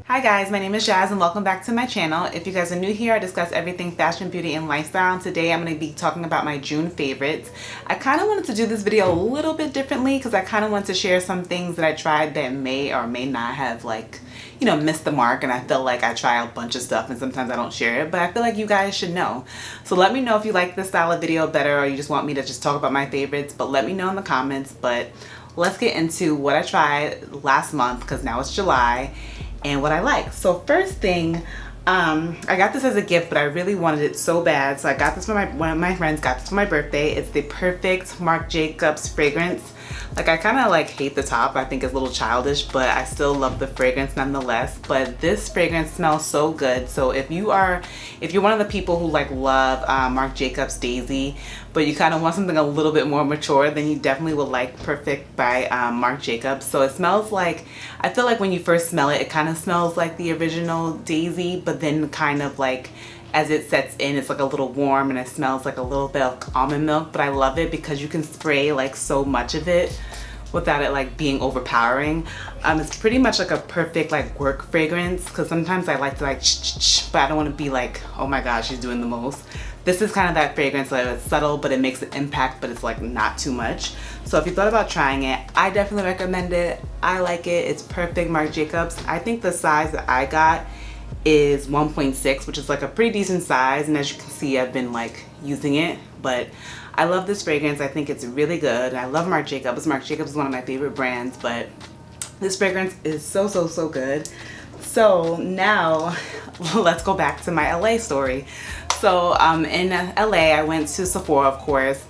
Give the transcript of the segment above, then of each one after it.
Hi guys, my name is Jazz and welcome back to my channel. If you guys are new here, I discuss everything fashion, beauty, and lifestyle. Today I'm going to be talking about my June favorites. I kind of wanted to do this video a little bit differently because I kind of want to share some things that I tried that may or may not have missed the mark, and I feel like I try a bunch of stuff and sometimes I don't share it, but I feel like you guys should know. So let me know if you like this style of video better or you just want me to just talk about my favorites, but let me know in the comments. But let's get into what I tried last month because now it's July and what I like. So first thing, I got this as a gift, but I really wanted it so bad. So I got this for one of my friends got this for my birthday. It's the Perfect Marc Jacobs fragrance. Like, I kind of hate the top. I think it's a little childish, but I still love the fragrance nonetheless. But this fragrance smells so good. So if you're one of the people who love Marc Jacobs Daisy, but you kind of want something a little bit more mature, then you definitely will like Perfect by Marc Jacobs. So it smells like, I feel like when you first smell it, it kind of smells like the original Daisy, but then kind of as it sets in, it's a little warm and it smells like a little bit of almond milk. But I love it because you can spray so much of it without it being overpowering. It's pretty much a perfect work fragrance, because sometimes I like to but I don't want to be oh my gosh, she's doing the most. This is kind of that fragrance, it's subtle but it makes an impact, but it's not too much. So if you thought about trying it, I definitely recommend it. I like it. It's Perfect Marc Jacobs. I think the size that I got is 1.6, which is a pretty decent size, and as you can see, I've been using it. But I love this fragrance. I think it's really good. I love Marc Jacobs. Marc Jacobs is one of my favorite brands, but this fragrance is so good. So now let's go back to my LA story. So in LA, I went to Sephora, of course,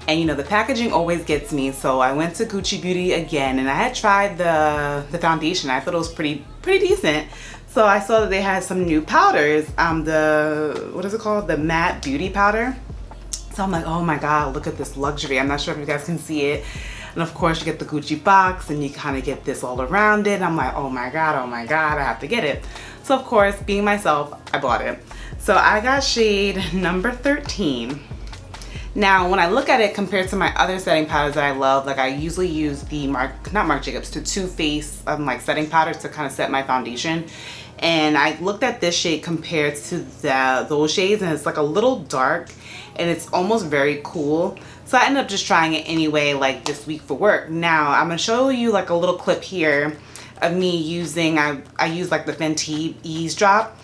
and the packaging always gets me. So I went to Gucci Beauty again, and I had tried the foundation. I thought it was pretty decent. So I saw that they had some new powders, what is it called? The matte beauty powder. So I'm oh my God, look at this luxury. I'm not sure if you guys can see it. And of course you get the Gucci box and you kind of get this all around it. I'm oh my God, I have to get it. So of course, being myself, I bought it. So I got shade number 13. Now, when I look at it compared to my other setting powders that I love, I usually use the not Marc Jacobs, the Too Faced setting powder to kind of set my foundation. And I looked at this shade compared to those shades, and it's a little dark and it's almost very cool. So I ended up just trying it anyway, this week for work. Now I'm gonna show you a little clip here of me using, I use the Fenty Eavesdrop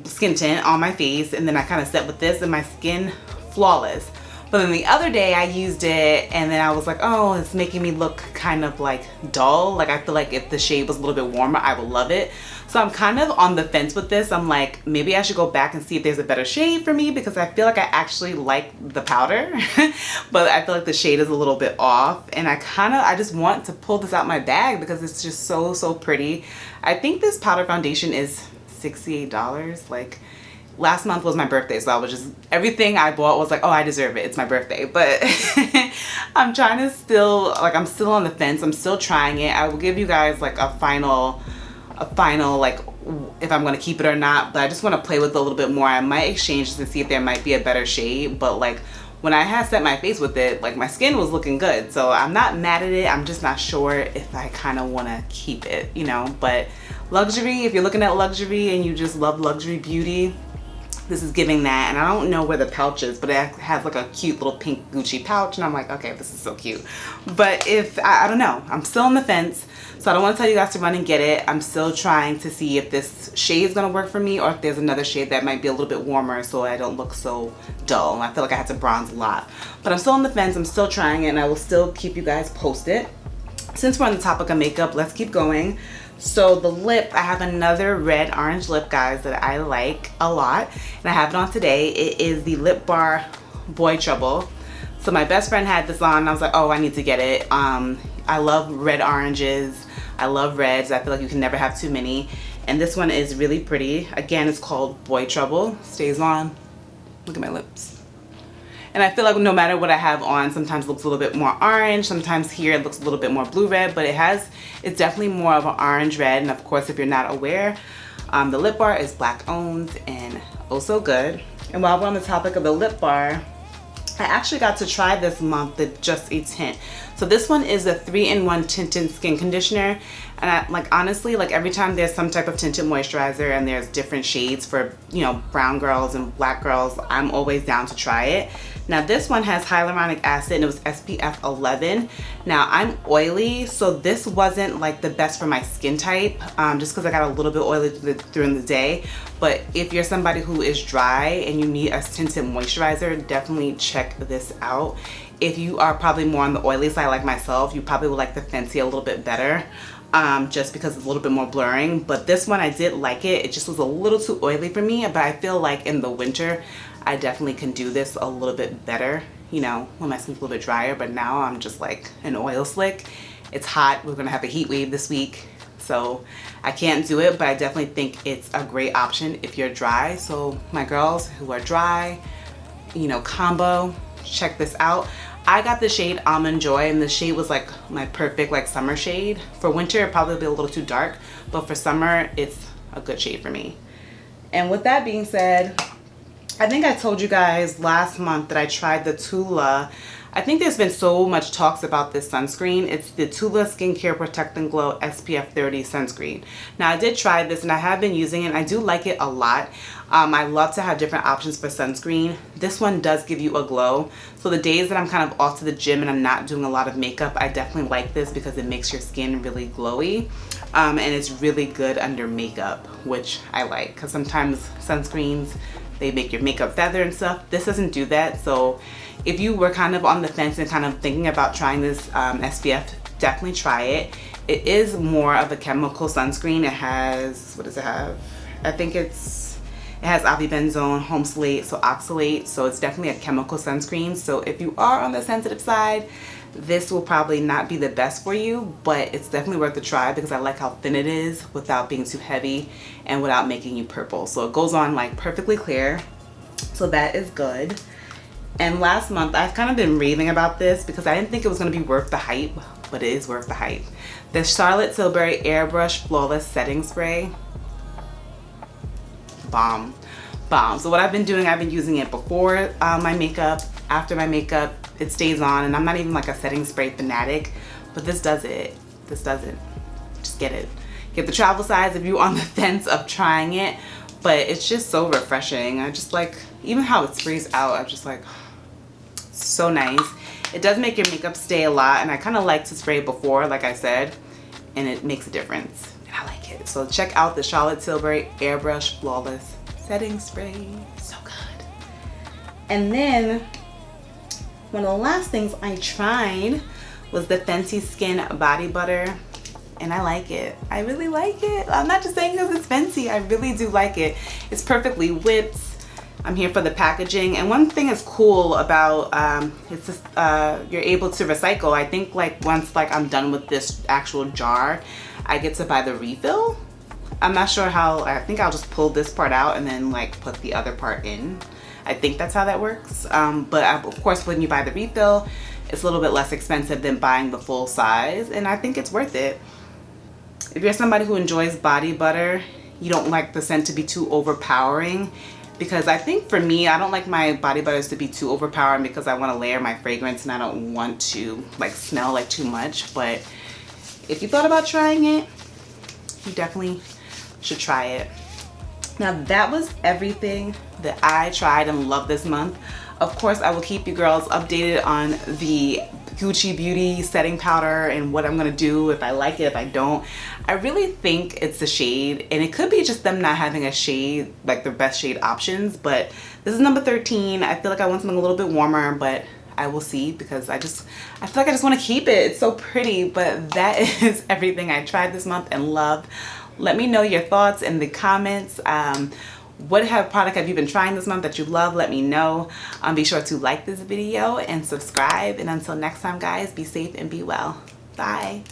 skin tint on my face, and then I kind of set with this and my skin flawless. But then the other day I used it and then I was oh, it's making me look kind of dull. I feel if the shade was a little bit warmer, I would love it. So I'm kind of on the fence with this. I'm maybe I should go back and see if there's a better shade for me, because I feel I actually like the powder, but I feel the shade is a little bit off. And I just want to pull this out my bag because it's just so pretty. I think this powder foundation is $68. Last month was my birthday, so I was just, everything I bought was oh, I deserve it, it's my birthday. But I'm trying to still, I'm still on the fence. I'm still trying it. I will give you guys a final if I'm gonna keep it or not, but I just want to play with it a little bit more. I might exchange this and see if there might be a better shade, but when I had set my face with it, my skin was looking good. So I'm not mad at it. I'm just not sure if I kind of want to keep it, but luxury, if you're looking at luxury and you just love luxury beauty, this is giving that. And I don't know where the pouch is, but it has a cute little pink Gucci pouch, and I'm okay, this is so cute. But if I don't know, I'm still on the fence, so I don't want to tell you guys to run and get it. I'm still trying to see if this shade is gonna work for me, or if there's another shade that might be a little bit warmer so I don't look so dull. I feel I have to bronze a lot, but I'm still on the fence. I'm still trying it, and I will still keep you guys posted. Since we're on the topic of makeup, let's keep going. So the lip, I have another red orange lip, guys, that I like a lot, and I have it on today. It is the LipBar Boy Trouble. So my best friend had this on, and I was oh, I need to get it. I love red oranges. I love reds. I feel you can never have too many. And this one is really pretty. Again, it's called Boy Trouble. Stays on. Look at my lips. And I feel no matter what I have on, sometimes it looks a little bit more orange, sometimes here it looks a little bit more blue red, but it's definitely more of an orange red. And of course, if you're not aware, the LipBar is Black owned and oh so good. And while we're on the topic of the LipBar, I actually got to try this month the Just a Tint. So this one is a 3-in-1 tinted skin conditioner, and honestly, like every time there's some type of tinted moisturizer and there's different shades for, you know, brown girls and black girls, I'm always down to try it. Now this one has hyaluronic acid and it was SPF 11. Now I'm oily, so this wasn't like the best for my skin type, just because I got a little bit oily during the day. But if you're somebody who is dry and you need a tinted moisturizer, definitely check this out. If you are probably more on the oily side like myself, you probably would like the Fenty a little bit better, just because it's a little bit more blurring. But this one, I did like it. It just was a little too oily for me, but I feel like in the winter, I definitely can do this a little bit better, you know, when my skin's a little bit drier. But now I'm just like an oil slick. It's hot. We're gonna have a heat wave this week, so I can't do it, but I definitely think it's a great option if you're dry. So my girls who are dry, you know, combo, check this out. I got the shade Almond Joy, and the shade was like my perfect like summer shade. For winter, it'd probably be a little too dark, but for summer, it's a good shade for me. And with that being said, I think I told you guys last month that I tried the Tula. I think there's been so much talks about this sunscreen. It's the Tula Skincare Protect and Glow SPF 30 sunscreen. Now I did try this and I have been using it and I do like it a lot. I love to have different options for sunscreen. This one does give you a glow. So the days that I'm kind of off to the gym and I'm not doing a lot of makeup, I definitely like this because it makes your skin really glowy. And it's really good under makeup, which I like, because sometimes sunscreens, they make your makeup feather and stuff. This doesn't do that. So if you were kind of on the fence and kind of thinking about trying this SPF, definitely try it. It is more of a chemical sunscreen. It has, what does it have? I think it has avibenzone, homesalate, so oxalate. So it's definitely a chemical sunscreen. So if you are on the sensitive side, this will probably not be the best for you, but it's definitely worth a try because I like how thin it is without being too heavy and without making you purple. So it goes on like perfectly clear. So that is good. And last month, I've kind of been raving about this because I didn't think it was going to be worth the hype, but it is worth the hype. The Charlotte Tilbury Airbrush Flawless Setting Spray. Bomb. Bomb. So what I've been doing, I've been using it before my makeup, after my makeup. It stays on, and I'm not even like a setting spray fanatic, but this does it. This doesn't. Just get it. Get the travel size if you're on the fence of trying it, but it's just so refreshing. I just like, even how it sprays out, I'm just like, so nice. It does make your makeup stay a lot, and I kind of like to spray it before, like I said, and it makes a difference, and I like it. So check out the Charlotte Tilbury Airbrush Flawless Setting Spray. So good. And then one of the last things I tried was the Fenty Skin Body Butter, and I like it. I really like it. I'm not just saying because it's Fenty. I really do like it. It's perfectly whipped. I'm here for the packaging, and one thing is cool about it's just you're able to recycle. I think like once like I'm done with this actual jar, I get to buy the refill. I'm not sure how. I think I'll just pull this part out and then like put the other part in. I think that's how that works. But of course, when you buy the refill, it's a little bit less expensive than buying the full size, and I think it's worth it. If you're somebody who enjoys body butter, you don't like the scent to be too overpowering, because I think for me, I don't like my body butters to be too overpowering because I want to layer my fragrance and I don't want to like smell like too much. But if you thought about trying it, you definitely should try it. Now that was everything that I tried and loved this month. Of course, I will keep you girls updated on the Gucci Beauty setting powder and what I'm gonna do, if I like it, if I don't. I really think it's the shade, and it could be just them not having a shade, like the best shade options, but this is number 13. I feel like I want something a little bit warmer, but I will see, because I feel like I just want to keep it. It's so pretty. But that is everything I tried this month and loved. Let me know your thoughts in the comments. What product have you been trying this month that you love? Let me know. Be sure to like this video and subscribe. And until next time, guys, be safe and be well. Bye.